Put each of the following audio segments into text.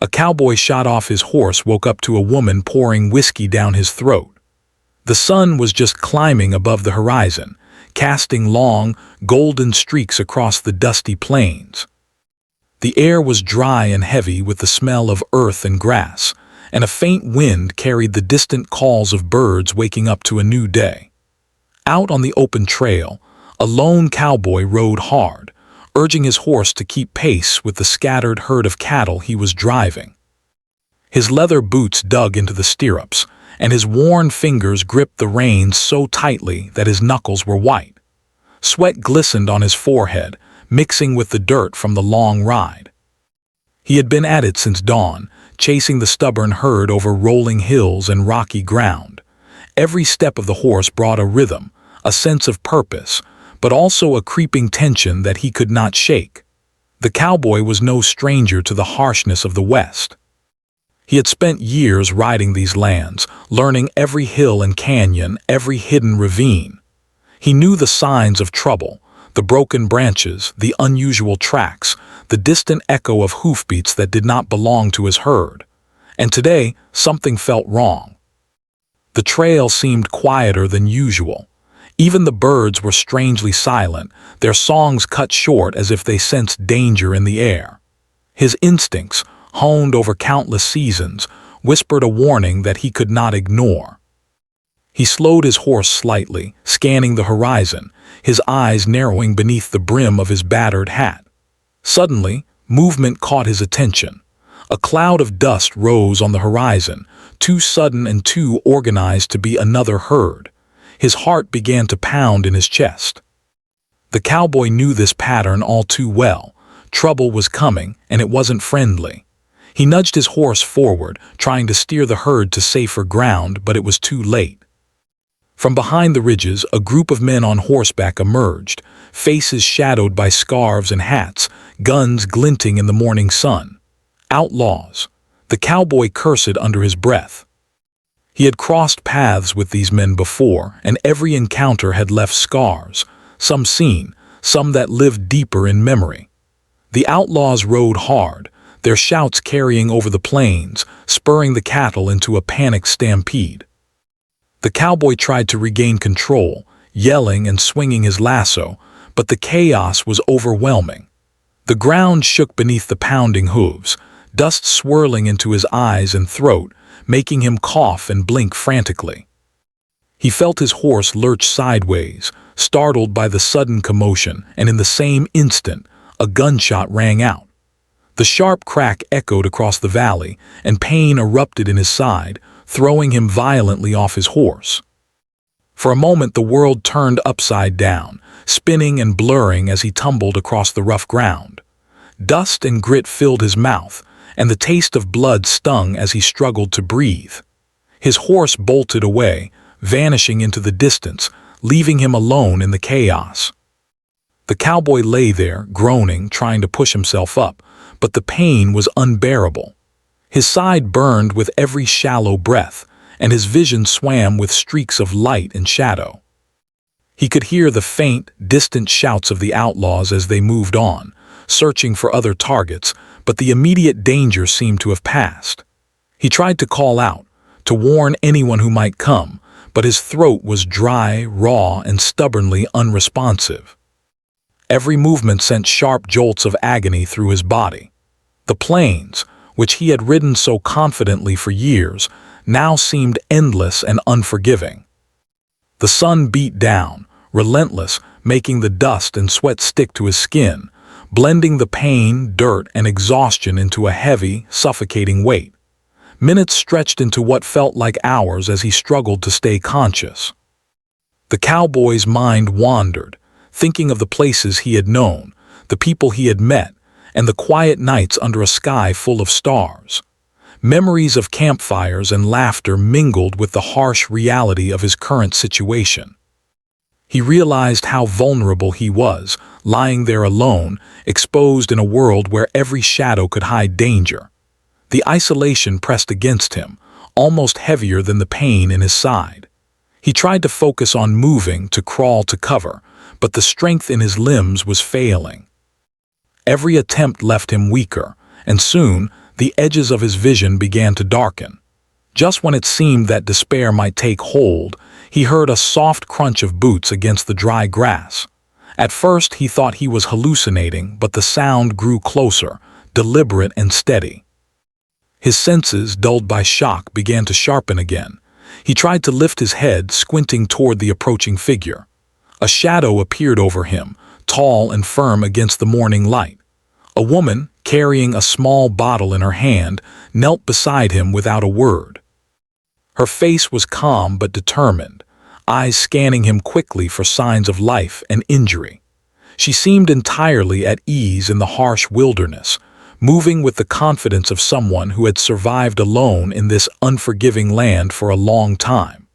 A cowboy shot off his horse woke up to a woman pouring whiskey down his throat. The sun was just climbing above the horizon, casting long, golden streaks across the dusty plains. The air was dry and heavy with the smell of earth and grass, and a faint wind carried the distant calls of birds waking up to a new day. Out on the open trail, a lone cowboy rode hard, urging his horse to keep pace with the scattered herd of cattle he was driving. His leather boots dug into the stirrups, and his worn fingers gripped the reins so tightly that his knuckles were white. Sweat glistened on his forehead, mixing with the dirt from the long ride. He had been at it since dawn, chasing the stubborn herd over rolling hills and rocky ground. Every step of the horse brought a rhythm, a sense of purpose, but also a creeping tension that he could not shake. The cowboy was no stranger to the harshness of the West. He had spent years riding these lands, learning every hill and canyon, every hidden ravine. He knew the signs of trouble, the broken branches, the unusual tracks, the distant echo of hoofbeats that did not belong to his herd. And today, something felt wrong. The trail seemed quieter than usual. Even the birds were strangely silent, their songs cut short as if they sensed danger in the air. His instincts, honed over countless seasons, whispered a warning that he could not ignore. He slowed his horse slightly, scanning the horizon, his eyes narrowing beneath the brim of his battered hat. Suddenly, movement caught his attention. A cloud of dust rose on the horizon, too sudden and too organized to be another herd. His heart began to pound in his chest. The cowboy knew this pattern all too well. Trouble was coming, and it wasn't friendly. He nudged his horse forward, trying to steer the herd to safer ground, but it was too late. From behind the ridges, a group of men on horseback emerged, faces shadowed by scarves and hats, guns glinting in the morning sun. Outlaws. The cowboy cursed under his breath. He had crossed paths with these men before, and every encounter had left scars, some seen, some that lived deeper in memory. The outlaws rode hard, their shouts carrying over the plains, spurring the cattle into a panicked stampede. The cowboy tried to regain control, yelling and swinging his lasso, but the chaos was overwhelming. The ground shook beneath the pounding hooves, dust swirling into his eyes and throat, making him cough and blink frantically. He felt his horse lurch sideways, startled by the sudden commotion, and in the same instant, a gunshot rang out. The sharp crack echoed across the valley, and pain erupted in his side, throwing him violently off his horse. For a moment the world turned upside down, spinning and blurring as he tumbled across the rough ground. Dust and grit filled his mouth, and the taste of blood stung as he struggled to breathe. His horse bolted away, vanishing into the distance, leaving him alone in the chaos. The cowboy lay there, groaning, trying to push himself up, but the pain was unbearable. His side burned with every shallow breath, and his vision swam with streaks of light and shadow. He could hear the faint, distant shouts of the outlaws as they moved on, searching for other targets, but the immediate danger seemed to have passed. He tried to call out, to warn anyone who might come, but his throat was dry, raw, and stubbornly unresponsive. Every movement sent sharp jolts of agony through his body. The plains, which he had ridden so confidently for years, now seemed endless and unforgiving. The sun beat down, relentless, making the dust and sweat stick to his skin, blending the pain, dirt, and exhaustion into a heavy, suffocating weight. Minutes stretched into what felt like hours as he struggled to stay conscious. The cowboy's mind wandered, thinking of the places he had known, the people he had met, and the quiet nights under a sky full of stars. Memories of campfires and laughter mingled with the harsh reality of his current situation. He realized how vulnerable he was, lying there alone, exposed in a world where every shadow could hide danger. The isolation pressed against him, almost heavier than the pain in his side. He tried to focus on moving, to crawl to cover, but the strength in his limbs was failing. Every attempt left him weaker, and soon the edges of his vision began to darken. Just when it seemed that despair might take hold, he heard a soft crunch of boots against the dry grass. At first he thought he was hallucinating, but the sound grew closer, deliberate and steady. His senses, dulled by shock, began to sharpen again. He tried to lift his head, squinting toward the approaching figure. A shadow appeared over him, tall and firm against the morning light. A woman, carrying a small bottle in her hand, knelt beside him without a word. Her face was calm but determined, eyes scanning him quickly for signs of life and injury. She seemed entirely at ease in the harsh wilderness, moving with the confidence of someone who had survived alone in this unforgiving land for a long time.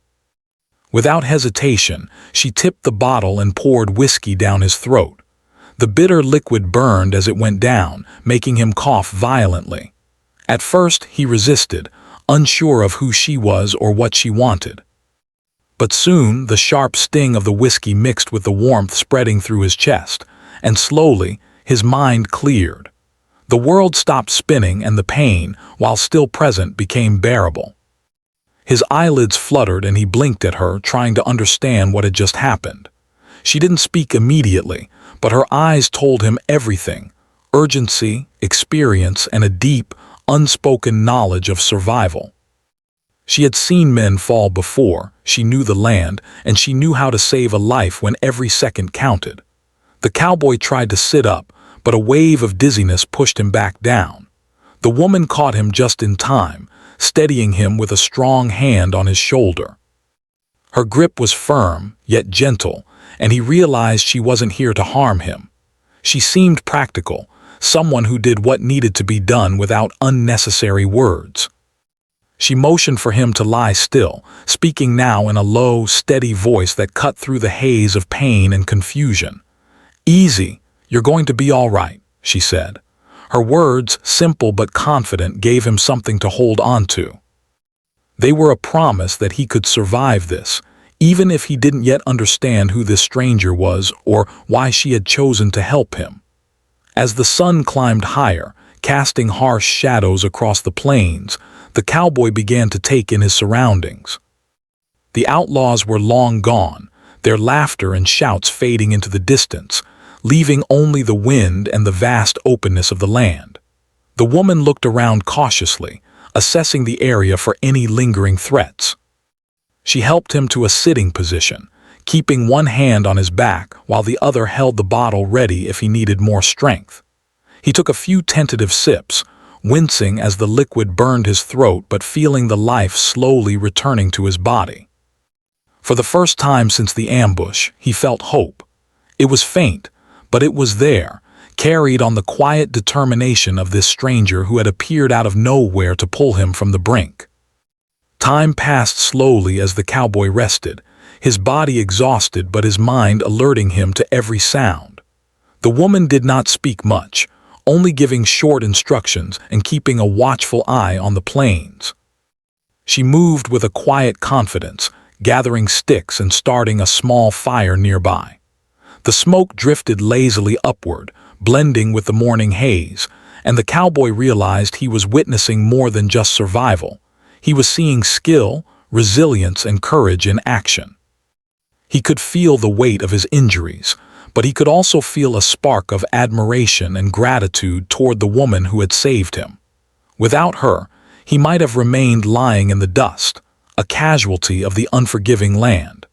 Without hesitation, she tipped the bottle and poured whiskey down his throat. The bitter liquid burned as it went down, making him cough violently. At first, he resisted, unsure of who she was or what she wanted. But soon, the sharp sting of the whiskey mixed with the warmth spreading through his chest, and slowly, his mind cleared. The world stopped spinning and the pain, while still present, became bearable. His eyelids fluttered and he blinked at her, trying to understand what had just happened. She didn't speak immediately, but her eyes told him everything: urgency, experience, and a deep, unspoken knowledge of survival. She had seen men fall before, she knew the land, and she knew how to save a life when every second counted. The cowboy tried to sit up, but a wave of dizziness pushed him back down. The woman caught him just in time, steadying him with a strong hand on his shoulder. Her grip was firm, yet gentle, and he realized she wasn't here to harm him. She seemed practical, someone who did what needed to be done without unnecessary words. She motioned for him to lie still, speaking now in a low, steady voice that cut through the haze of pain and confusion. "Easy, you're going to be all right," she said. Her words, simple but confident, gave him something to hold on to. They were a promise that he could survive this, even if he didn't yet understand who this stranger was or why she had chosen to help him. As the sun climbed higher, casting harsh shadows across the plains, the cowboy began to take in his surroundings. The outlaws were long gone, their laughter and shouts fading into the distance, leaving only the wind and the vast openness of the land. The woman looked around cautiously, assessing the area for any lingering threats. She helped him to a sitting position, keeping one hand on his back while the other held the bottle ready if he needed more strength. He took a few tentative sips, wincing as the liquid burned his throat but feeling the life slowly returning to his body. For the first time since the ambush, he felt hope. It was faint, but it was there, carried on the quiet determination of this stranger who had appeared out of nowhere to pull him from the brink. Time passed slowly as the cowboy rested, his body exhausted but his mind alerting him to every sound. The woman did not speak much, only giving short instructions and keeping a watchful eye on the plains. She moved with a quiet confidence, gathering sticks and starting a small fire nearby. The smoke drifted lazily upward, blending with the morning haze, and the cowboy realized he was witnessing more than just survival. He was seeing skill, resilience, and courage in action. He could feel the weight of his injuries, but he could also feel a spark of admiration and gratitude toward the woman who had saved him. Without her, he might have remained lying in the dust, a casualty of the unforgiving land.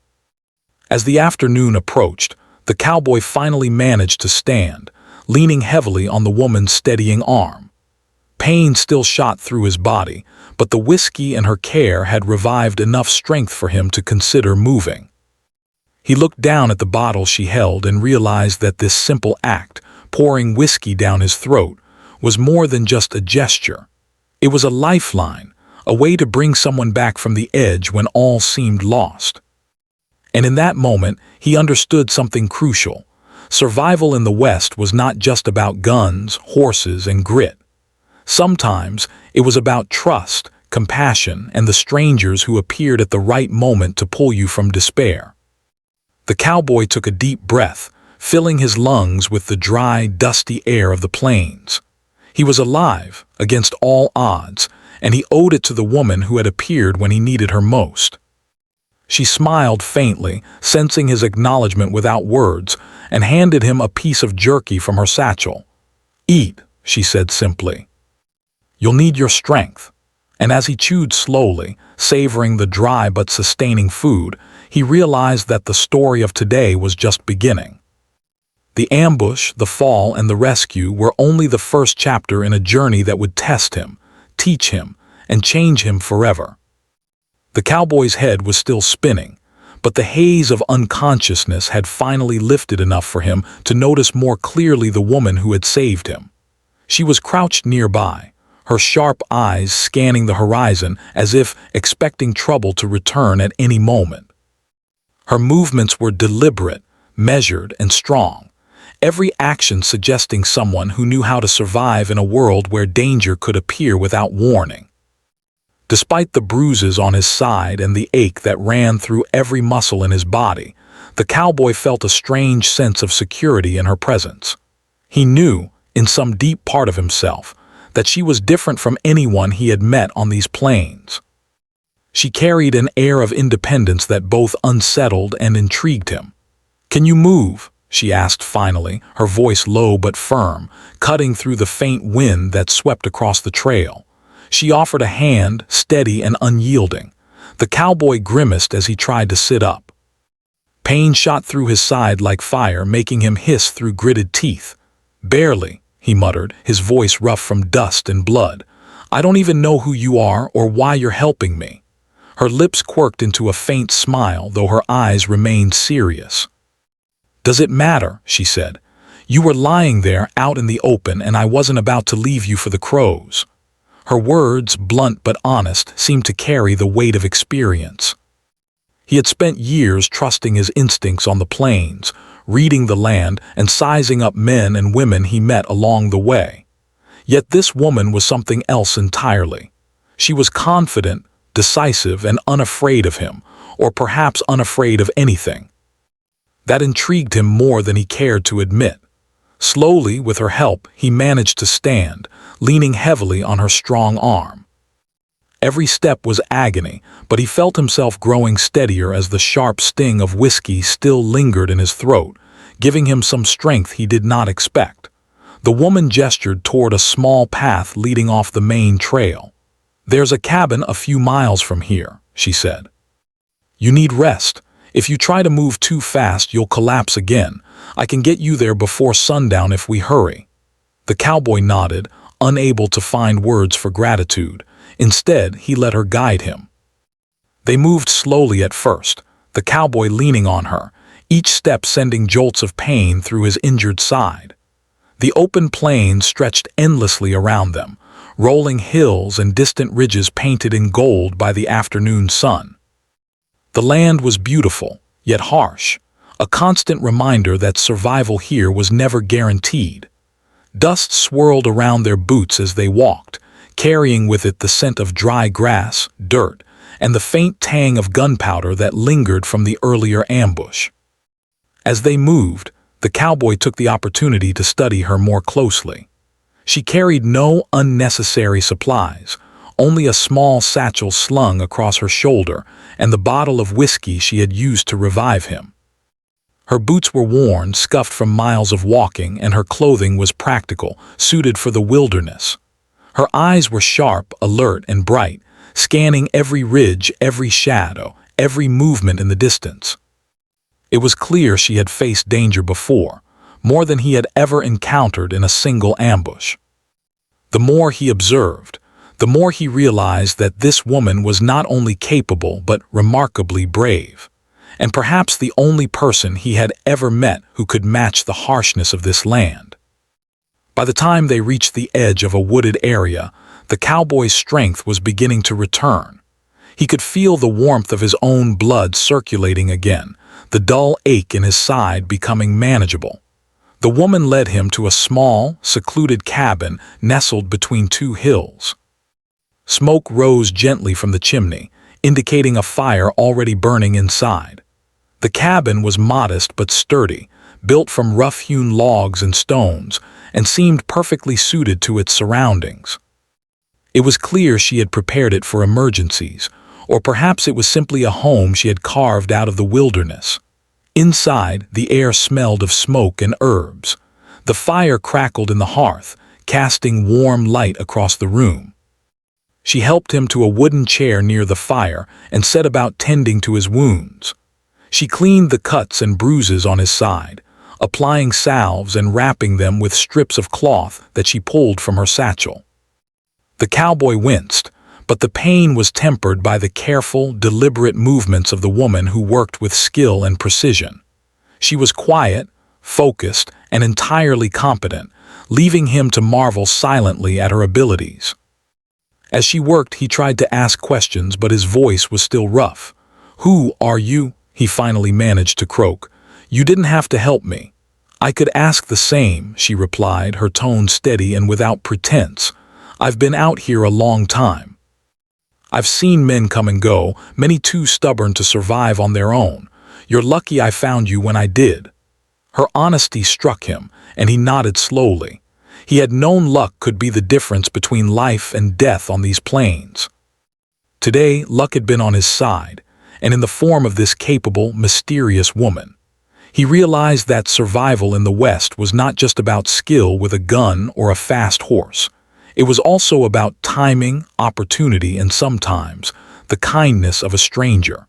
As the afternoon approached, the cowboy finally managed to stand, leaning heavily on the woman's steadying arm. Pain still shot through his body, but the whiskey and her care had revived enough strength for him to consider moving. He looked down at the bottle she held and realized that this simple act, pouring whiskey down his throat, was more than just a gesture. It was a lifeline, a way to bring someone back from the edge when all seemed lost. And in that moment, he understood something crucial. Survival in the West was not just about guns, horses, and grit. Sometimes it was about trust, compassion, and the strangers who appeared at the right moment to pull you from despair. The cowboy took a deep breath, filling his lungs with the dry, dusty air of the plains. He was alive, against all odds, and he owed it to the woman who had appeared when he needed her most. She smiled faintly, sensing his acknowledgement without words, and handed him a piece of jerky from her satchel. "Eat," she said simply. "You'll need your strength." And as he chewed slowly, savoring the dry but sustaining food, he realized that the story of today was just beginning. The ambush, the fall, and the rescue were only the first chapter in a journey that would test him, teach him, and change him forever. The cowboy's head was still spinning, but the haze of unconsciousness had finally lifted enough for him to notice more clearly the woman who had saved him. She was crouched nearby, her sharp eyes scanning the horizon as if expecting trouble to return at any moment. Her movements were deliberate, measured, and strong, every action suggesting someone who knew how to survive in a world where danger could appear without warning. Despite the bruises on his side and the ache that ran through every muscle in his body, the cowboy felt a strange sense of security in her presence. He knew, in some deep part of himself, that she was different from anyone he had met on these plains. She carried an air of independence that both unsettled and intrigued him. "Can you move?" she asked finally, her voice low but firm, cutting through the faint wind that swept across the trail. She offered a hand, steady and unyielding. The cowboy grimaced as he tried to sit up. Pain shot through his side like fire, making him hiss through gritted teeth. "Barely," he muttered, his voice rough from dust and blood. "I don't even know who you are or why you're helping me." Her lips quirked into a faint smile, though her eyes remained serious. "Does it matter?" she said. "You were lying there out in the open, and I wasn't about to leave you for the crows." Her words, blunt but honest, seemed to carry the weight of experience. He had spent years trusting his instincts on the plains, reading the land and sizing up men and women he met along the way. Yet this woman was something else entirely. She was confident, decisive, and unafraid of him, or perhaps unafraid of anything. That intrigued him more than he cared to admit. Slowly, with her help, he managed to stand, leaning heavily on her strong arm. Every step was agony, but he felt himself growing steadier as the sharp sting of whiskey still lingered in his throat, giving him some strength he did not expect. The woman gestured toward a small path leading off the main trail. "There's a cabin a few miles from here," she said. "You need rest. If you try to move too fast, you'll collapse again. I can get you there before sundown if we hurry." The cowboy nodded, unable to find words for gratitude. Instead, he let her guide him. They moved slowly at first, the cowboy leaning on her, each step sending jolts of pain through his injured side. The open plains stretched endlessly around them, rolling hills and distant ridges painted in gold by the afternoon sun. The land was beautiful, yet harsh, a constant reminder that survival here was never guaranteed. Dust swirled around their boots as they walked, carrying with it the scent of dry grass, dirt, and the faint tang of gunpowder that lingered from the earlier ambush. As they moved, the cowboy took the opportunity to study her more closely. She carried no unnecessary supplies, only a small satchel slung across her shoulder and the bottle of whiskey she had used to revive him. Her boots were worn, scuffed from miles of walking, and her clothing was practical, suited for the wilderness. Her eyes were sharp, alert, and bright, scanning every ridge, every shadow, every movement in the distance. It was clear she had faced danger before, more than he had ever encountered in a single ambush. The more he observed, the more he realized that this woman was not only capable but remarkably brave, and perhaps the only person he had ever met who could match the harshness of this land. By the time they reached the edge of a wooded area, the cowboy's strength was beginning to return. He could feel the warmth of his own blood circulating again, the dull ache in his side becoming manageable. The woman led him to a small, secluded cabin nestled between two hills. Smoke rose gently from the chimney, indicating a fire already burning inside. The cabin was modest but sturdy, built from rough-hewn logs and stones, and seemed perfectly suited to its surroundings. It was clear she had prepared it for emergencies, or perhaps it was simply a home she had carved out of the wilderness. Inside, the air smelled of smoke and herbs. The fire crackled in the hearth, casting warm light across the room. She helped him to a wooden chair near the fire and set about tending to his wounds. She cleaned the cuts and bruises on his side, applying salves and wrapping them with strips of cloth that she pulled from her satchel. The cowboy winced, but the pain was tempered by the careful, deliberate movements of the woman who worked with skill and precision. She was quiet, focused, and entirely competent, leaving him to marvel silently at her abilities. As she worked, he tried to ask questions, but his voice was still rough. "Who are you?" he finally managed to croak. "You didn't have to help me." "I could ask the same," she replied, her tone steady and without pretense. "I've been out here a long time. I've seen men come and go, many too stubborn to survive on their own. You're lucky I found you when I did." Her honesty struck him, and he nodded slowly. He had known luck could be the difference between life and death on these plains. Today, luck had been on his side, and in the form of this capable, mysterious woman. He realized that survival in the West was not just about skill with a gun or a fast horse. It was also about timing, opportunity, and sometimes the kindness of a stranger.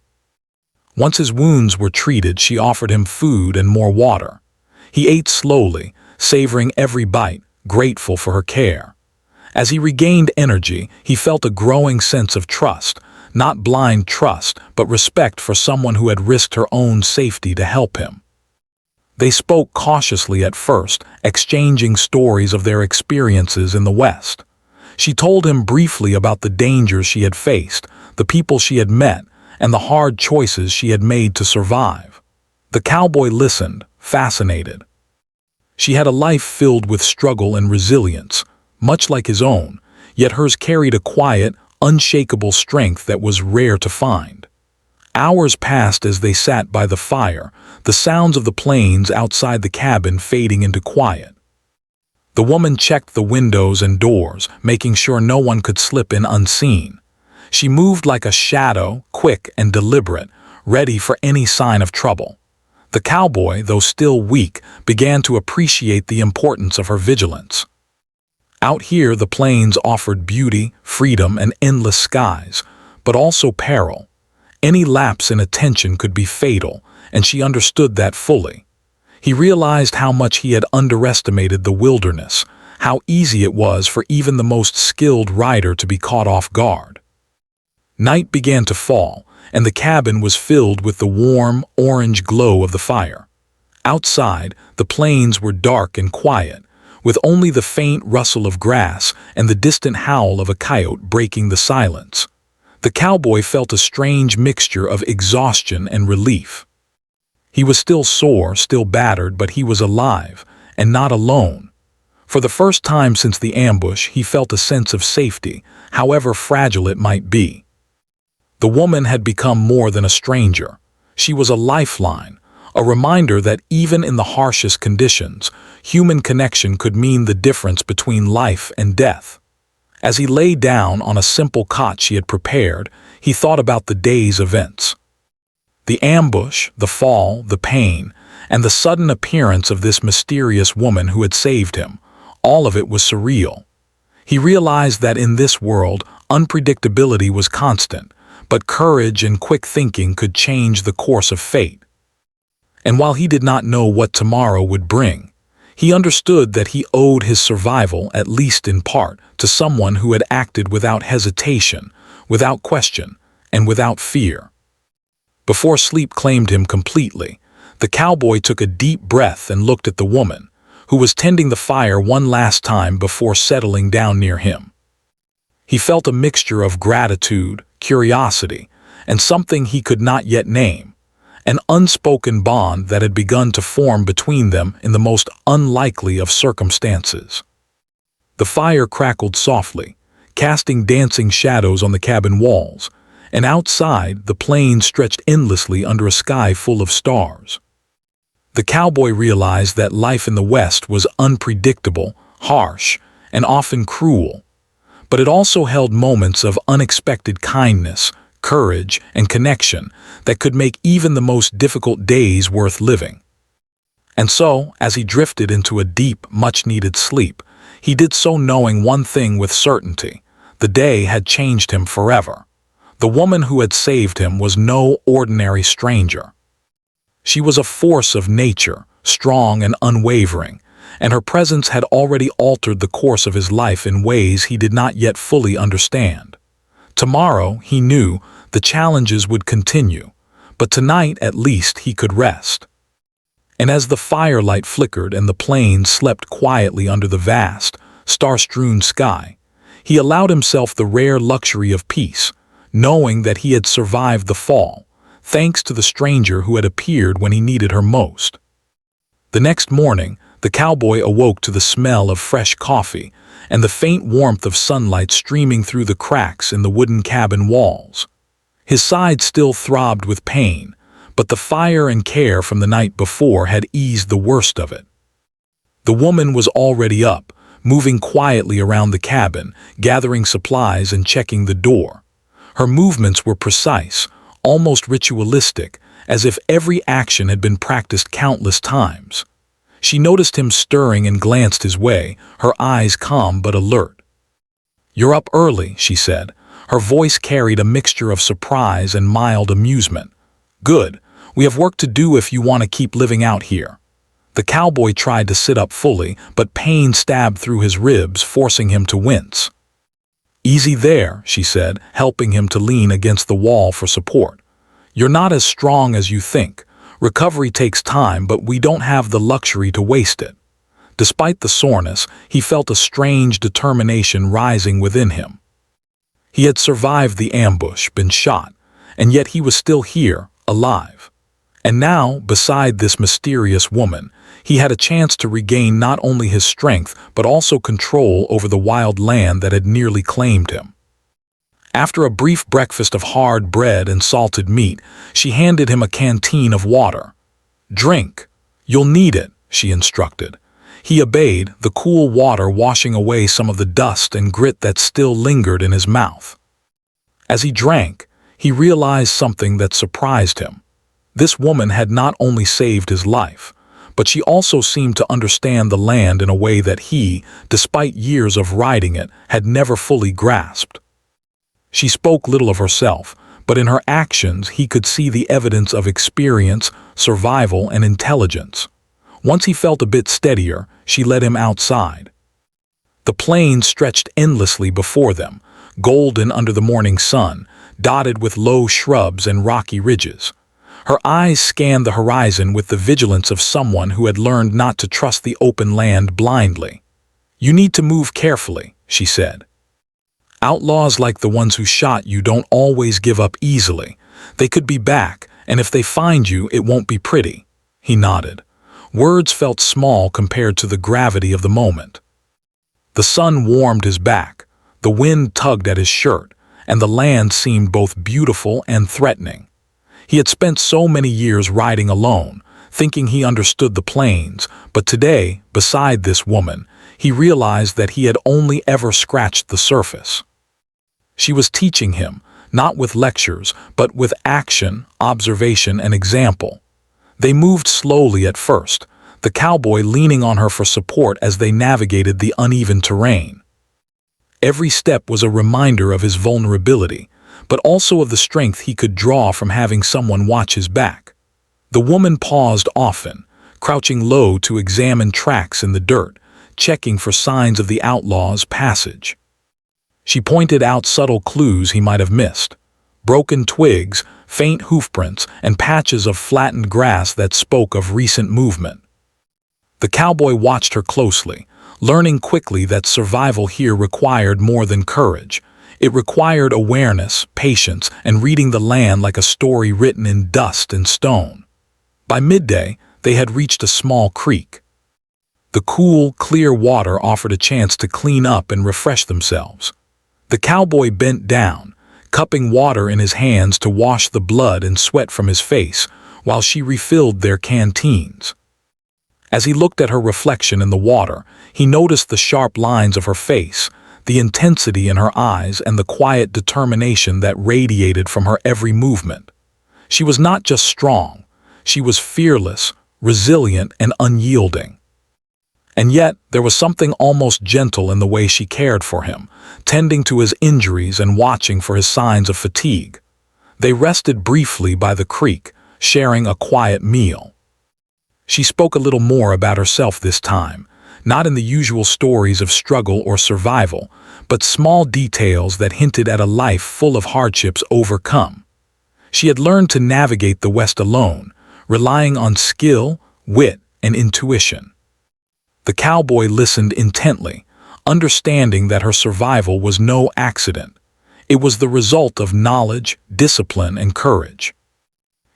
Once his wounds were treated, she offered him food and more water. He ate slowly, savoring every bite, grateful for her care. As he regained energy, he felt a growing sense of trust, not blind trust, but respect for someone who had risked her own safety to help him. They spoke cautiously at first, exchanging stories of their experiences in the West. She told him briefly about the dangers she had faced, the people she had met, and the hard choices she had made to survive. The cowboy listened, fascinated. She had a life filled with struggle and resilience, much like his own, yet hers carried a quiet, unshakable strength that was rare to find. Hours passed as they sat by the fire, the sounds of the plains outside the cabin fading into quiet. The woman checked the windows and doors, making sure no one could slip in unseen. She moved like a shadow, quick and deliberate, ready for any sign of trouble. The cowboy, though still weak, began to appreciate the importance of her vigilance. Out here, the plains offered beauty, freedom, and endless skies, but also peril. Any lapse in attention could be fatal, and she understood that fully. He realized how much he had underestimated the wilderness, how easy it was for even the most skilled rider to be caught off guard. Night began to fall, and the cabin was filled with the warm, orange glow of the fire. Outside, the plains were dark and quiet, with only the faint rustle of grass and the distant howl of a coyote breaking the silence. The cowboy felt a strange mixture of exhaustion and relief. He was still sore, still battered, but he was alive, and not alone. For the first time since the ambush, he felt a sense of safety, however fragile it might be. The woman had become more than a stranger. She was a lifeline, a reminder that even in the harshest conditions, human connection could mean the difference between life and death. As he lay down on a simple cot she had prepared, he thought about the day's events. The ambush, the fall, the pain, and the sudden appearance of this mysterious woman who had saved him, all of it was surreal. He realized that in this world, unpredictability was constant, but courage and quick thinking could change the course of fate. And while he did not know what tomorrow would bring, he understood that he owed his survival, at least in part, to someone who had acted without hesitation, without question, and without fear. Before sleep claimed him completely, the cowboy took a deep breath and looked at the woman, who was tending the fire one last time before settling down near him. He felt a mixture of gratitude, curiosity, and something he could not yet name, an unspoken bond that had begun to form between them in the most unlikely of circumstances. The fire crackled softly, casting dancing shadows on the cabin walls, and outside the plains stretched endlessly under a sky full of stars. The cowboy realized that life in the West was unpredictable, harsh, and often cruel, but it also held moments of unexpected kindness, courage, and connection that could make even the most difficult days worth living. And so, as he drifted into a deep, much-needed sleep, he did so knowing one thing with certainty: the day had changed him forever. The woman who had saved him was no ordinary stranger. She was a force of nature, strong and unwavering, and her presence had already altered the course of his life in ways he did not yet fully understand. Tomorrow, he knew, the challenges would continue, but tonight at least he could rest. And as the firelight flickered and the plane slept quietly under the vast, star-strewn sky, he allowed himself the rare luxury of peace, knowing that he had survived the fall, thanks to the stranger who had appeared when he needed her most. The next morning, the cowboy awoke to the smell of fresh coffee and the faint warmth of sunlight streaming through the cracks in the wooden cabin walls. His side still throbbed with pain, but the fire and care from the night before had eased the worst of it. The woman was already up, moving quietly around the cabin, gathering supplies and checking the door. Her movements were precise, almost ritualistic, as if every action had been practiced countless times. She noticed him stirring and glanced his way, her eyes calm but alert. "You're up early," she said. Her voice carried a mixture of surprise and mild amusement. "Good. We have work to do if you want to keep living out here." The cowboy tried to sit up fully, but pain stabbed through his ribs, forcing him to wince. "Easy there," she said, helping him to lean against the wall for support. "You're not as strong as you think. Recovery takes time, but we don't have the luxury to waste it." Despite the soreness, he felt a strange determination rising within him. He had survived the ambush, been shot, and yet he was still here, alive. And now, beside this mysterious woman, he had a chance to regain not only his strength but also control over the wild land that had nearly claimed him. After a brief breakfast of hard bread and salted meat, she handed him a canteen of water. "Drink. You'll need it," she instructed. He obeyed, the cool water washing away some of the dust and grit that still lingered in his mouth. As he drank, he realized something that surprised him. This woman had not only saved his life, but she also seemed to understand the land in a way that he, despite years of riding it, had never fully grasped. She spoke little of herself, but in her actions he could see the evidence of experience, survival, and intelligence. Once he felt a bit steadier, she led him outside. The plains stretched endlessly before them, golden under the morning sun, dotted with low shrubs and rocky ridges. Her eyes scanned the horizon with the vigilance of someone who had learned not to trust the open land blindly. "You need to move carefully," she said. "Outlaws like the ones who shot you don't always give up easily. They could be back, and if they find you, it won't be pretty." He nodded. Words felt small compared to the gravity of the moment. The sun warmed his back, the wind tugged at his shirt, and the land seemed both beautiful and threatening. He had spent so many years riding alone, thinking he understood the plains, but today, beside this woman, he realized that he had only ever scratched the surface. She was teaching him, not with lectures, but with action, observation, and example. They moved slowly at first, the cowboy leaning on her for support as they navigated the uneven terrain. Every step was a reminder of his vulnerability, but also of the strength he could draw from having someone watch his back. The woman paused often, crouching low to examine tracks in the dirt, checking for signs of the outlaw's passage. She pointed out subtle clues he might have missed: broken twigs, faint hoofprints, and patches of flattened grass that spoke of recent movement. The cowboy watched her closely, learning quickly that survival here required more than courage. It required awareness, patience, and reading the land like a story written in dust and stone. By midday, they had reached a small creek. The cool, clear water offered a chance to clean up and refresh themselves. The cowboy bent down, cupping water in his hands to wash the blood and sweat from his face, while she refilled their canteens. As he looked at her reflection in the water, he noticed the sharp lines of her face, the intensity in her eyes, and the quiet determination that radiated from her every movement. She was not just strong, she was fearless, resilient, and unyielding. And yet, there was something almost gentle in the way she cared for him, tending to his injuries and watching for his signs of fatigue. They rested briefly by the creek, sharing a quiet meal. She spoke a little more about herself this time, not in the usual stories of struggle or survival, but small details that hinted at a life full of hardships overcome. She had learned to navigate the West alone, relying on skill, wit, and intuition. The cowboy listened intently, understanding that her survival was no accident. It was the result of knowledge, discipline, and courage.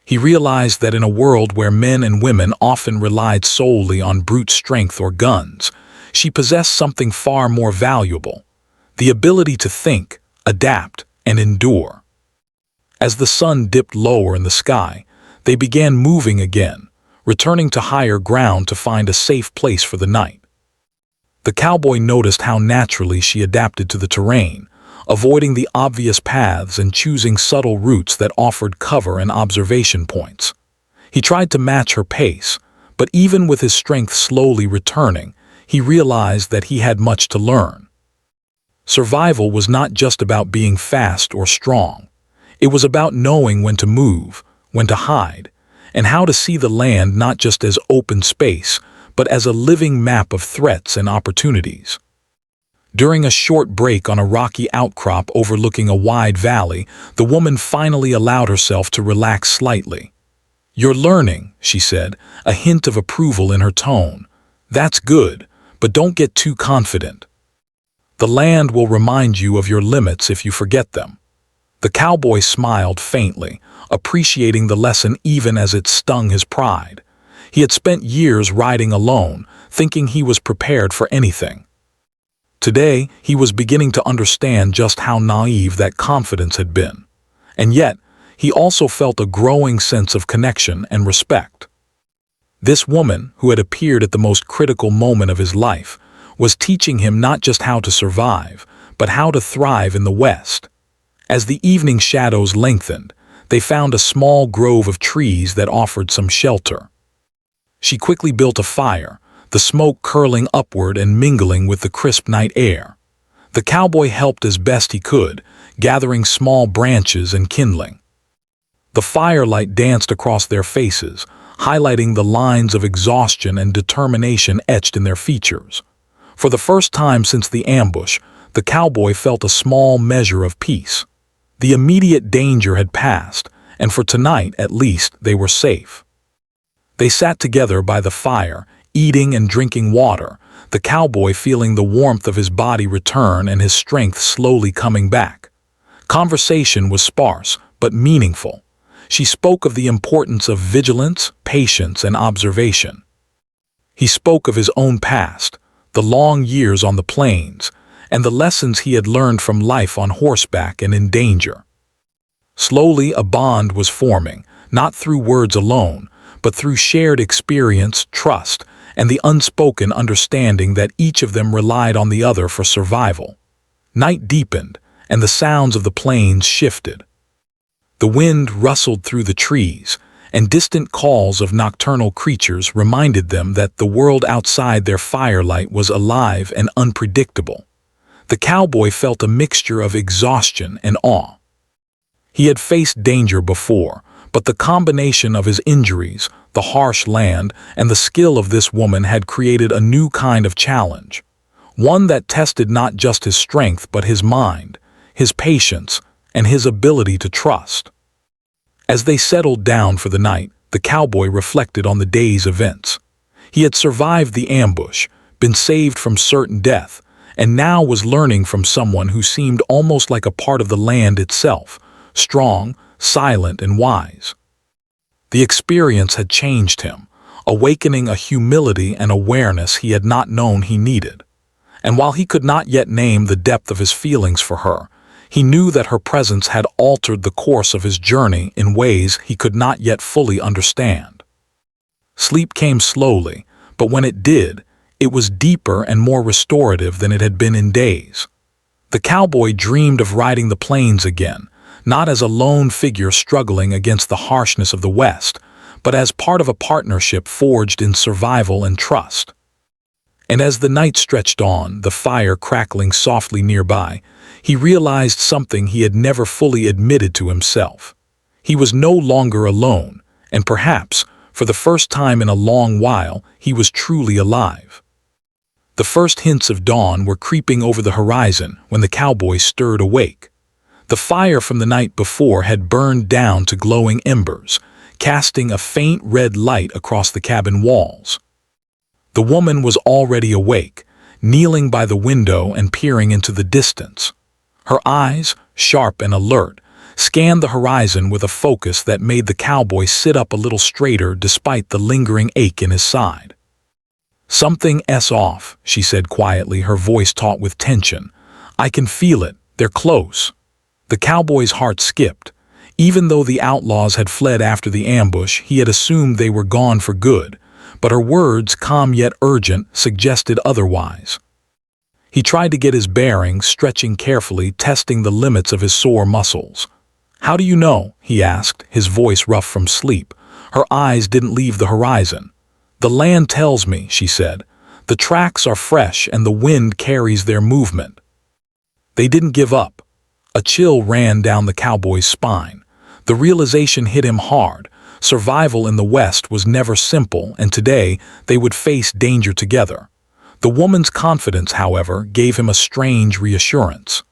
He realized that in a world where men and women often relied solely on brute strength or guns, she possessed something far more valuable: the ability to think, adapt, and endure. As the sun dipped lower in the sky, they began moving again, returning to higher ground to find a safe place for the night. The cowboy noticed how naturally she adapted to the terrain, avoiding the obvious paths and choosing subtle routes that offered cover and observation points. He tried to match her pace, but even with his strength slowly returning, he realized that he had much to learn. Survival was not just about being fast or strong. It was about knowing when to move, when to hide, and how to see the land not just as open space, but as a living map of threats and opportunities. During a short break on a rocky outcrop overlooking a wide valley, the woman finally allowed herself to relax slightly. "You're learning," she said, a hint of approval in her tone. "That's good, but don't get too confident. The land will remind you of your limits if you forget them." The cowboy smiled faintly, appreciating the lesson even as it stung his pride. He had spent years riding alone, thinking he was prepared for anything. Today, he was beginning to understand just how naive that confidence had been. And yet, he also felt a growing sense of connection and respect. This woman, who had appeared at the most critical moment of his life, was teaching him not just how to survive, but how to thrive in the West. As the evening shadows lengthened, they found a small grove of trees that offered some shelter. She quickly built a fire, the smoke curling upward and mingling with the crisp night air. The cowboy helped as best he could, gathering small branches and kindling. The firelight danced across their faces, highlighting the lines of exhaustion and determination etched in their features. For the first time since the ambush, the cowboy felt a small measure of peace. The immediate danger had passed, and for tonight at least they were safe. They sat together by the fire, eating and drinking water, the cowboy feeling the warmth of his body return and his strength slowly coming back. Conversation was sparse, but meaningful. She spoke of the importance of vigilance, patience, and observation. He spoke of his own past, the long years on the plains, and the lessons he had learned from life on horseback and in danger. Slowly, a bond was forming, not through words alone, but through shared experience, trust, and the unspoken understanding that each of them relied on the other for survival. Night deepened, and the sounds of the plains shifted. The wind rustled through the trees, and distant calls of nocturnal creatures reminded them that the world outside their firelight was alive and unpredictable. The cowboy felt a mixture of exhaustion and awe. He had faced danger before, but the combination of his injuries, the harsh land, and the skill of this woman had created a new kind of challenge. One that tested not just his strength but his mind, his patience, and his ability to trust. As they settled down for the night, the cowboy reflected on the day's events. He had survived the ambush, been saved from certain death, and now was learning from someone who seemed almost like a part of the land itself, strong, silent, and wise. The experience had changed him, awakening a humility and awareness he had not known he needed. And while he could not yet name the depth of his feelings for her, he knew that her presence had altered the course of his journey in ways he could not yet fully understand. Sleep came slowly, but when it did, it was deeper and more restorative than it had been in days. The cowboy dreamed of riding the plains again, not as a lone figure struggling against the harshness of the West, but as part of a partnership forged in survival and trust. And as the night stretched on, the fire crackling softly nearby, he realized something he had never fully admitted to himself. He was no longer alone, and perhaps, for the first time in a long while, he was truly alive. The first hints of dawn were creeping over the horizon when the cowboy stirred awake. The fire from the night before had burned down to glowing embers, casting a faint red light across the cabin walls. The woman was already awake, kneeling by the window and peering into the distance. Her eyes, sharp and alert, scanned the horizon with a focus that made the cowboy sit up a little straighter despite the lingering ache in his side. "Something's off," she said quietly, her voice taut with tension. "I can feel it. They're close." The cowboy's heart skipped. Even though the outlaws had fled after the ambush, he had assumed they were gone for good, but her words, calm yet urgent, suggested otherwise. He tried to get his bearings, stretching carefully, testing the limits of his sore muscles. "How do you know?" he asked, his voice rough from sleep. Her eyes didn't leave the horizon. "The land tells me," she said. "The tracks are fresh and the wind carries their movement." They didn't give up. A chill ran down the cowboy's spine. The realization hit him hard. Survival in the West was never simple, and today they would face danger together. The woman's confidence, however, gave him a strange reassurance.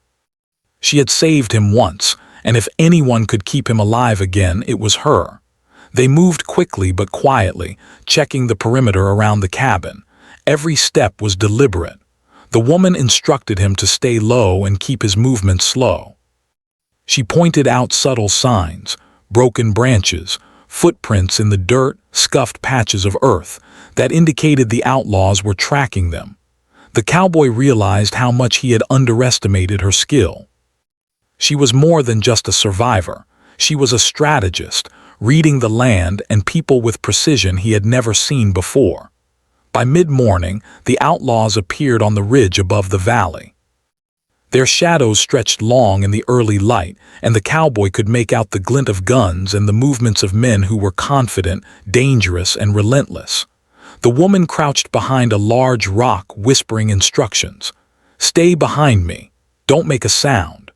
She had saved him once, and if anyone could keep him alive again, it was her. They moved quickly but quietly, checking the perimeter around the cabin. Every step was deliberate. The woman instructed him to stay low and keep his movements slow. She pointed out subtle signs, broken branches, footprints in the dirt, scuffed patches of earth, that indicated the outlaws were tracking them. The cowboy realized how much he had underestimated her skill. She was more than just a survivor. She was a strategist, reading the land and people with precision he had never seen before. By mid-morning, the outlaws appeared on the ridge above the valley. Their shadows stretched long in the early light, and the cowboy could make out the glint of guns and the movements of men who were confident, dangerous, and relentless. The woman crouched behind a large rock, whispering instructions. "Stay behind me. Don't make a sound.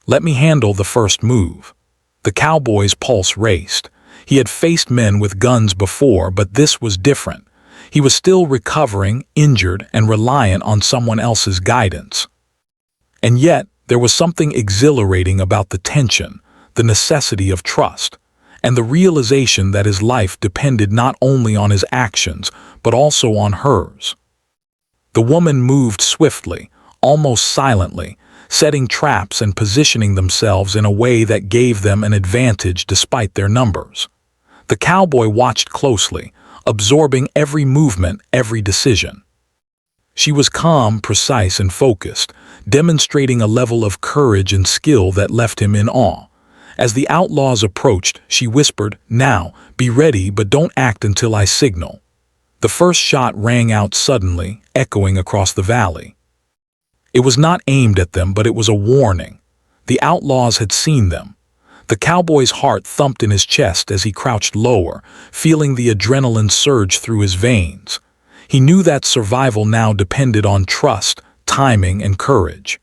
Let me handle the first move." The cowboy's pulse raced. He had faced men with guns before, but this was different. He was still recovering, injured, and reliant on someone else's guidance. And yet, there was something exhilarating about the tension, the necessity of trust, and the realization that his life depended not only on his actions, but also on hers. The woman moved swiftly, almost silently, setting traps and positioning themselves in a way that gave them an advantage despite their numbers. The cowboy watched closely, absorbing every movement, every decision. She was calm, precise, and focused, demonstrating a level of courage and skill that left him in awe. As the outlaws approached, she whispered, "Now, be ready, but don't act until I signal." The first shot rang out suddenly, echoing across the valley. It was not aimed at them, but it was a warning. The outlaws had seen them. The cowboy's heart thumped in his chest as he crouched lower, feeling the adrenaline surge through his veins. He knew that survival now depended on trust, timing, and courage.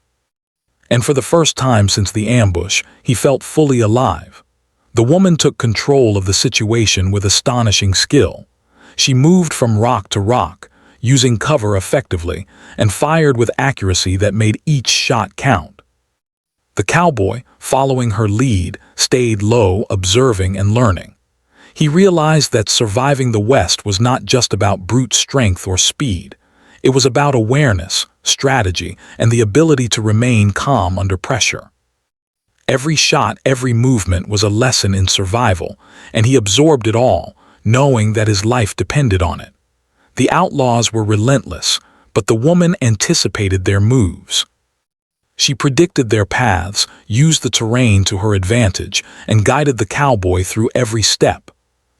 And for the first time since the ambush, he felt fully alive. The woman took control of the situation with astonishing skill. She moved from rock to rock, using cover effectively, and fired with accuracy that made each shot count. The cowboy, following her lead, stayed low, observing and learning. He realized that surviving the West was not just about brute strength or speed. It was about awareness, strategy, and the ability to remain calm under pressure. Every shot, every movement was a lesson in survival, and he absorbed it all, knowing that his life depended on it. The outlaws were relentless, but the woman anticipated their moves. She predicted their paths, used the terrain to her advantage, and guided the cowboy through every step.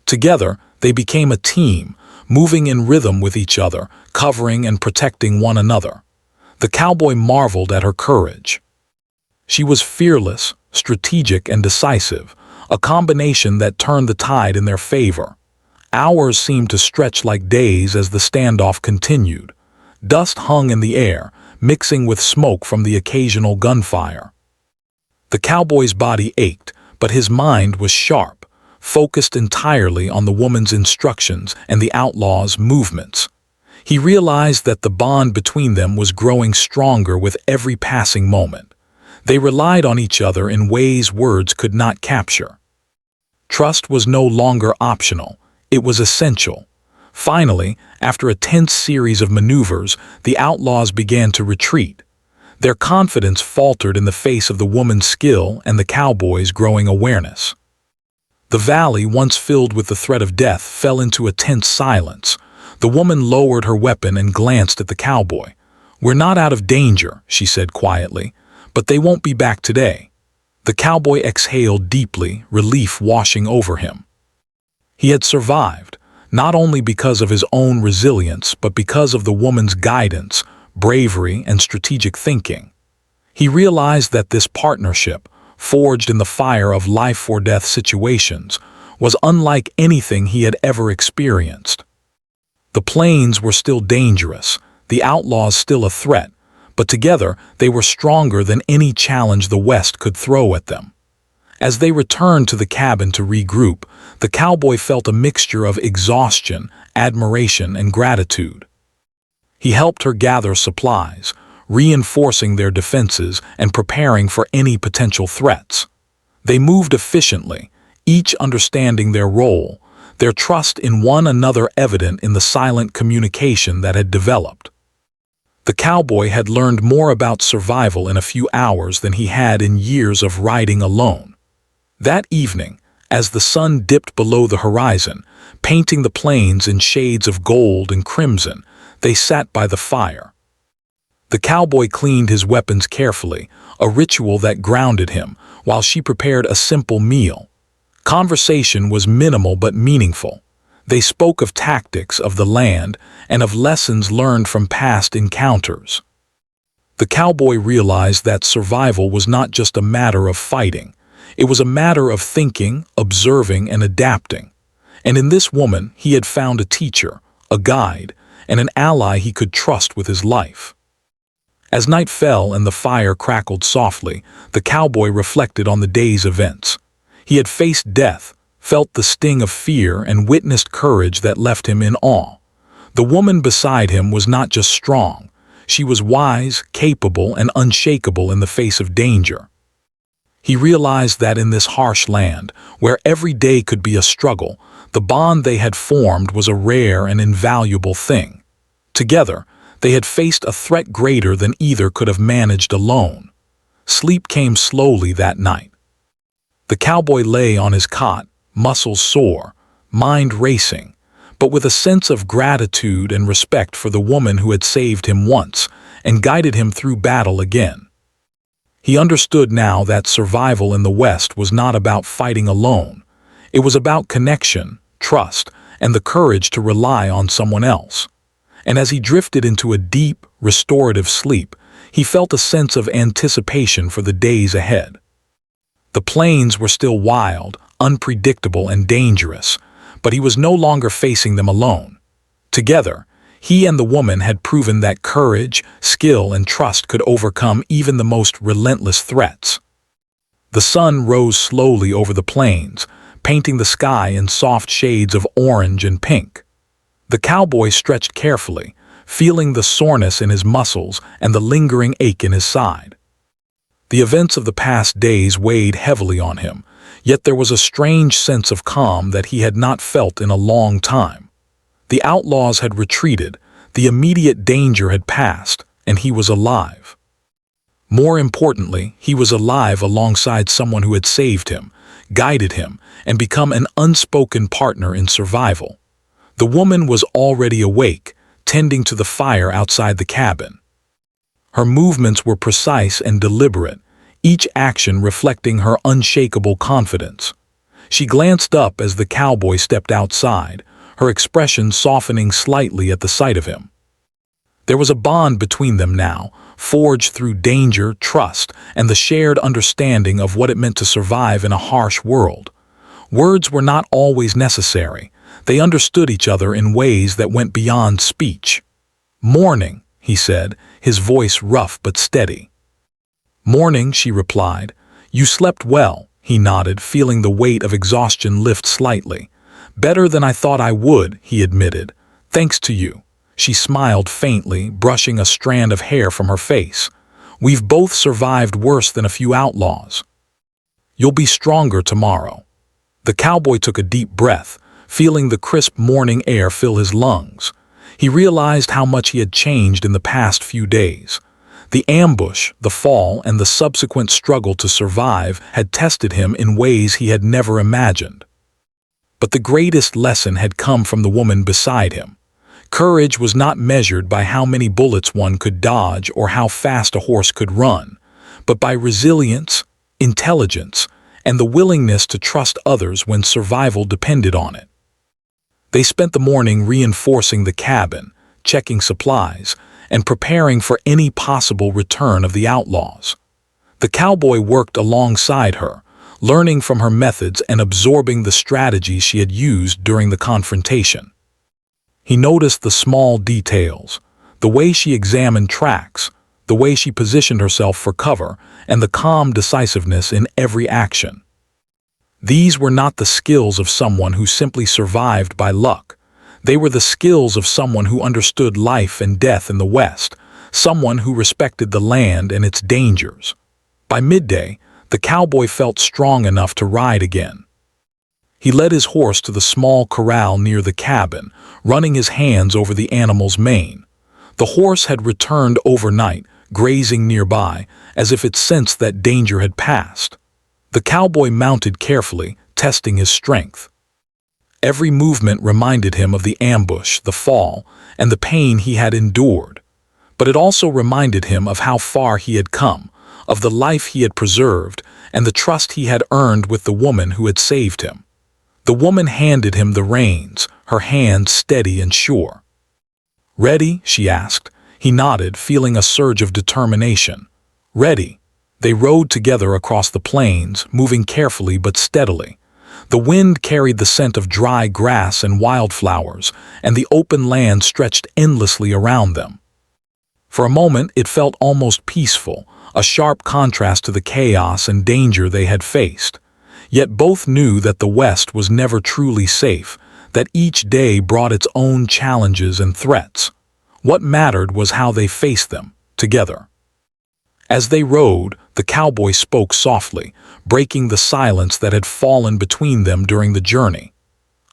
Together, they became a team, moving in rhythm with each other, covering and protecting one another. The cowboy marveled at her courage. She was fearless, strategic, and decisive, a combination that turned the tide in their favor. Hours seemed to stretch like days as the standoff continued. Dust hung in the air, mixing with smoke from the occasional gunfire. The cowboy's body ached, but his mind was sharp, focused entirely on the woman's instructions and the outlaw's movements. He realized that the bond between them was growing stronger with every passing moment. They relied on each other in ways words could not capture. Trust was no longer optional, it was essential. Finally, after a tense series of maneuvers, the outlaws began to retreat. Their confidence faltered in the face of the woman's skill and the cowboy's growing awareness. The valley, once filled with the threat of death, fell into a tense silence. The woman lowered her weapon and glanced at the cowboy. "We're not out of danger," she said quietly, "but they won't be back today." The cowboy exhaled deeply, relief washing over him. He had survived, not only because of his own resilience, but because of the woman's guidance, bravery, and strategic thinking. He realized that this partnership, forged in the fire of life-or-death situations, was unlike anything he had ever experienced. The plains were still dangerous, the outlaws still a threat, but together they were stronger than any challenge the West could throw at them. As they returned to the cabin to regroup, the cowboy felt a mixture of exhaustion, admiration, and gratitude. He helped her gather supplies, reinforcing their defenses and preparing for any potential threats. They moved efficiently, each understanding their role, their trust in one another evident in the silent communication that had developed. The cowboy had learned more about survival in a few hours than he had in years of riding alone. That evening, as the sun dipped below the horizon, painting the plains in shades of gold and crimson, they sat by the fire. The cowboy cleaned his weapons carefully, a ritual that grounded him, while she prepared a simple meal. Conversation was minimal but meaningful. They spoke of tactics, of the land, and of lessons learned from past encounters. The cowboy realized that survival was not just a matter of fighting. It was a matter of thinking, observing, and adapting. And in this woman, he had found a teacher, a guide, and an ally he could trust with his life. As night fell and the fire crackled softly, the cowboy reflected on the day's events. He had faced death, felt the sting of fear, and witnessed courage that left him in awe. The woman beside him was not just strong. She was wise, capable, and unshakable in the face of danger. He realized that in this harsh land, where every day could be a struggle, the bond they had formed was a rare and invaluable thing. Together, they had faced a threat greater than either could have managed alone. Sleep came slowly that night. The cowboy lay on his cot, muscles sore, mind racing, but with a sense of gratitude and respect for the woman who had saved him once and guided him through battle again. He understood now that survival in the West was not about fighting alone. It was about connection, trust, and the courage to rely on someone else. And as he drifted into a deep, restorative sleep, he felt a sense of anticipation for the days ahead. The plains were still wild, unpredictable, and dangerous, but he was no longer facing them alone. Together, he and the woman had proven that courage, skill, and trust could overcome even the most relentless threats. The sun rose slowly over the plains, painting the sky in soft shades of orange and pink. The cowboy stretched carefully, feeling the soreness in his muscles and the lingering ache in his side. The events of the past days weighed heavily on him, yet there was a strange sense of calm that he had not felt in a long time. The outlaws had retreated, the immediate danger had passed, and he was alive. More importantly, he was alive alongside someone who had saved him, guided him, and become an unspoken partner in survival. The woman was already awake, tending to the fire outside the cabin. Her movements were precise and deliberate, each action reflecting her unshakable confidence. She glanced up as the cowboy stepped outside, her expression softening slightly at the sight of him. There was a bond between them now, forged through danger, trust, and the shared understanding of what it meant to survive in a harsh world. Words were not always necessary. They understood each other in ways that went beyond speech. "Morning," he said, his voice rough but steady. "Morning," she replied. "You slept well," he nodded, feeling the weight of exhaustion lift slightly. "Better than I thought I would," he admitted. "Thanks to you." She smiled faintly, brushing a strand of hair from her face. "We've both survived worse than a few outlaws. You'll be stronger tomorrow." The cowboy took a deep breath, feeling the crisp morning air fill his lungs. He realized how much he had changed in the past few days. The ambush, the fall, and the subsequent struggle to survive had tested him in ways he had never imagined. But the greatest lesson had come from the woman beside him. Courage was not measured by how many bullets one could dodge or how fast a horse could run, but by resilience, intelligence, and the willingness to trust others when survival depended on it. They spent the morning reinforcing the cabin, checking supplies, and preparing for any possible return of the outlaws. The cowboy worked alongside her, learning from her methods and absorbing the strategies she had used during the confrontation. He noticed the small details, the way she examined tracks, the way she positioned herself for cover, and the calm decisiveness in every action. These were not the skills of someone who simply survived by luck. They were the skills of someone who understood life and death in the West, someone who respected the land and its dangers. By midday, the cowboy felt strong enough to ride again. He led his horse to the small corral near the cabin, running his hands over the animal's mane. The horse had returned overnight, grazing nearby, as if it sensed that danger had passed. The cowboy mounted carefully, testing his strength. Every movement reminded him of the ambush, the fall, and the pain he had endured. But it also reminded him of how far he had come, of the life he had preserved, and the trust he had earned with the woman who had saved him. The woman handed him the reins, her hand steady and sure. "Ready?" she asked. He nodded, feeling a surge of determination. "Ready." They rode together across the plains, moving carefully but steadily. The wind carried the scent of dry grass and wildflowers, and the open land stretched endlessly around them. For a moment it felt almost peaceful, a sharp contrast to the chaos and danger they had faced. Yet both knew that the West was never truly safe, that each day brought its own challenges and threats. What mattered was how they faced them, together. As they rode, the cowboy spoke softly, breaking the silence that had fallen between them during the journey.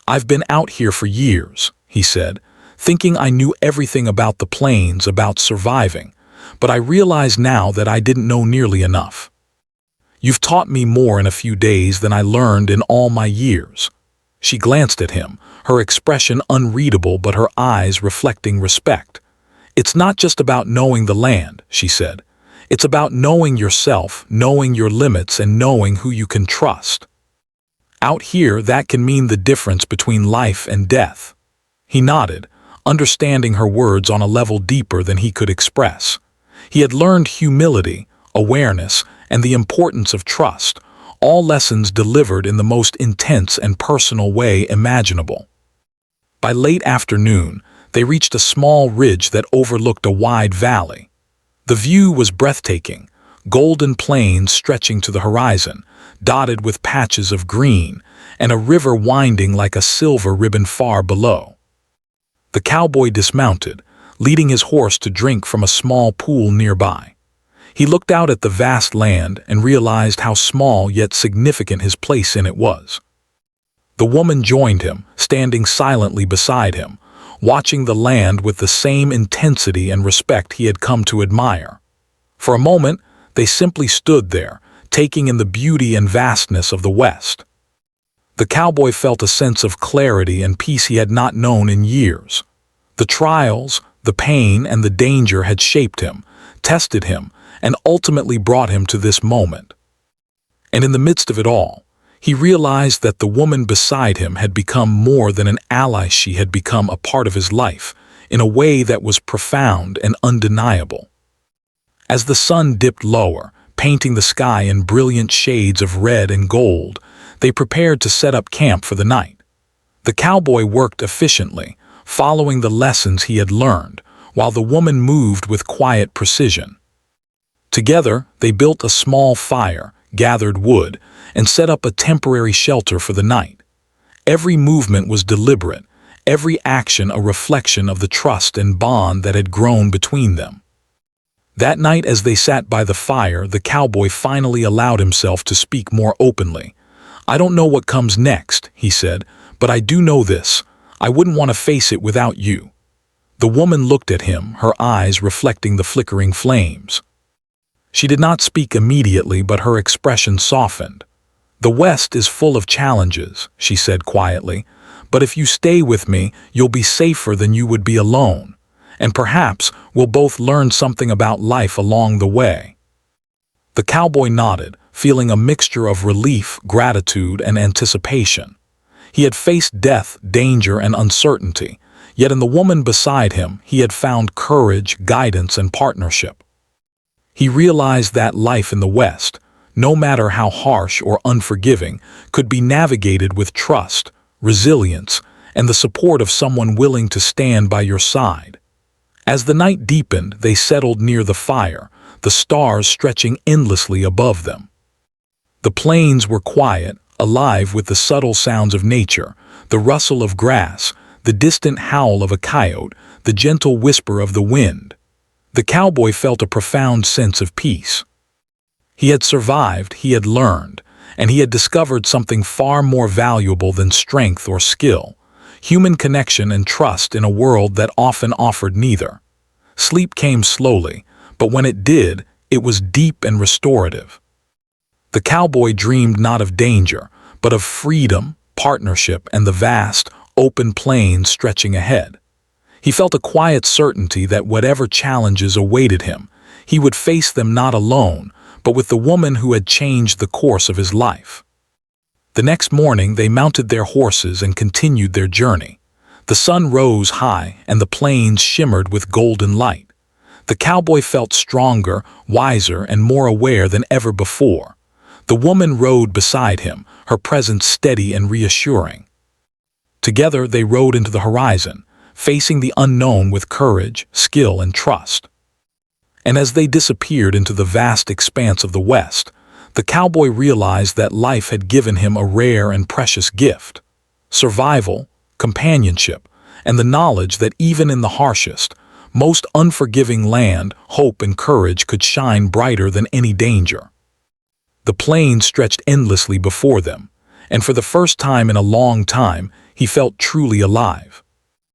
"I've been out here for years," he said, "thinking I knew everything about the plains, about surviving, but I realize now that I didn't know nearly enough. You've taught me more in a few days than I learned in all my years." She glanced at him, her expression unreadable but her eyes reflecting respect. "It's not just about knowing the land," she said. "It's about knowing yourself, knowing your limits, and knowing who you can trust. Out here, that can mean the difference between life and death." He nodded, understanding her words on a level deeper than he could express. He had learned humility, awareness, and the importance of trust, all lessons delivered in the most intense and personal way imaginable. By late afternoon, they reached a small ridge that overlooked a wide valley. The view was breathtaking, golden plains stretching to the horizon, dotted with patches of green, and a river winding like a silver ribbon far below. The cowboy dismounted, leading his horse to drink from a small pool nearby. He looked out at the vast land and realized how small yet significant his place in it was. The woman joined him, standing silently beside him, watching the land with the same intensity and respect he had come to admire. For a moment, they simply stood there, taking in the beauty and vastness of the West. The cowboy felt a sense of clarity and peace he had not known in years. The trials, the pain, and the danger had shaped him, tested him, and ultimately brought him to this moment. And in the midst of it all, He realized that the woman beside him had become more than an ally. She had become a part of his life, in a way that was profound and undeniable. As the sun dipped lower, painting the sky in brilliant shades of red and gold, they prepared to set up camp for the night. The cowboy worked efficiently, following the lessons he had learned, while the woman moved with quiet precision. Together, they built a small fire, gathered wood, and set up a temporary shelter for the night. Every movement was deliberate, every action a reflection of the trust and bond that had grown between them. That night, as they sat by the fire, the cowboy finally allowed himself to speak more openly. "I don't know what comes next," he said, "but I do know this. I wouldn't want to face it without you." The woman looked at him, her eyes reflecting the flickering flames. She did not speak immediately, but her expression softened. "The West is full of challenges," she said quietly, "but if you stay with me, you'll be safer than you would be alone. And perhaps we'll both learn something about life along the way." The cowboy nodded, feeling a mixture of relief, gratitude, and anticipation. He had faced death, danger, and uncertainty, yet in the woman beside him he had found courage, guidance, and partnership. He realized that life in the West, no matter how harsh or unforgiving, could be navigated with trust, resilience, and the support of someone willing to stand by your side. As the night deepened, they settled near the fire, the stars stretching endlessly above them. The plains were quiet, alive with the subtle sounds of nature, the rustle of grass, the distant howl of a coyote, the gentle whisper of the wind. The cowboy felt a profound sense of peace. He had survived, he had learned, and he had discovered something far more valuable than strength or skill: human connection and trust in a world that often offered neither. Sleep came slowly, but when it did, it was deep and restorative. The cowboy dreamed not of danger, but of freedom, partnership, and the vast, open plains stretching ahead. He felt a quiet certainty that whatever challenges awaited him, he would face them not alone, but with the woman who had changed the course of his life. The next morning they mounted their horses and continued their journey. The sun rose high and the plains shimmered with golden light. The cowboy felt stronger, wiser, and more aware than ever before. The woman rode beside him, her presence steady and reassuring. Together they rode into the horizon, facing the unknown with courage, skill, and trust. And as they disappeared into the vast expanse of the West, the cowboy realized that life had given him a rare and precious gift: survival, companionship, and the knowledge that even in the harshest, most unforgiving land, hope and courage could shine brighter than any danger. The plains stretched endlessly before them, and for the first time in a long time, he felt truly alive.